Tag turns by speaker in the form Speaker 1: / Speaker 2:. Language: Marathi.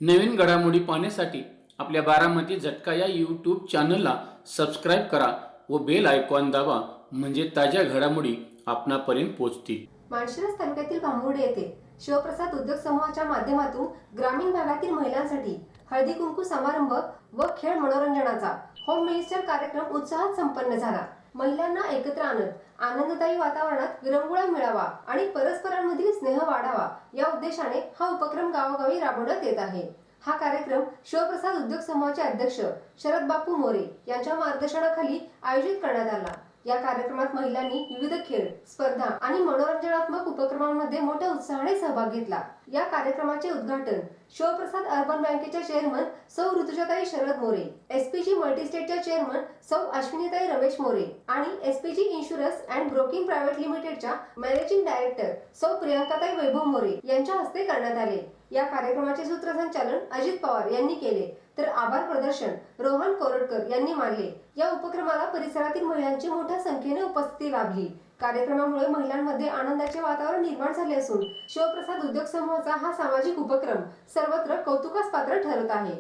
Speaker 1: नवीन घडामोडी पाहण्यासाठी आपल्या बारामती झटका या यूट्यूब चॅनलला सबस्क्राईब करा व बेल आयकॉन दाबा, म्हणजे ताज्या घडामोडी आपणापर्यंत पोहोचतील।
Speaker 2: माळशिरस तालुक्यातील भांबुर्डे येथे शिवप्रसाद उद्योग समूहाच्या माध्यमातून ग्रामीण भागातील महिलांसाठी हळदी कुंकू समारंभ व खेळ मनोरंजनाचा होम मिनिस्टर कार्यक्रम उत्साहात संपन्न झाला। महिलांना एकत्र आणत आनंददायी वातावरणात विरंगुळा मिळावा आणि परस्परांमधील स्नेह वाढावा या उद्देशाने हा उपक्रम गावोगावी राबवण्यात येत आहे। हा कार्यक्रम शिवप्रसाद उद्योग समूहाचे अध्यक्ष शरद बापू मोरे यांच्या मार्गदर्शनाखाली आयोजित करण्यात आला। या कार्यक्रमात महिलांनी विविध खेळ, स्पर्धा आणि मनोरंजनात्मक उपक्रमांमध्ये मोठ्या उत्साहाने सहभाग घेतला। या कार्यक्रमाचे उद्घाटन शिवप्रसाद अर्बन बँकेच्या चेअरमन सौ ऋतुजाताई शरद मोरे, एसपीजी मल्टीस्टेटच्या चेअरमन सौ अश्विनीताई रमेश मोरे आणि SPG insurance and broking private लिमिटेडच्या मॅनेजिंग डायरेक्टर सौ प्रियांकाताई वैभव मोरे यांच्या हस्ते करण्यात आले। या कार्यक्रमाचे सूत्रसंचालन अजित पवार यांनी केले, तर आभार प्रदर्शन रोहन कोरटकर यांनी मानले। या उपक्रमाला परिसरातील महिलांची मोठ्या संख्येने उपस्थिती लाभली। कार्यक्रमामुळे महिलांमध्ये आनंदाचे वातावरण निर्माण झाले असून शिवप्रसाद उद्योग समूहाचा हा सामाजिक उपक्रम सर्वत्र कौतुकास पात्र ठरत आहे।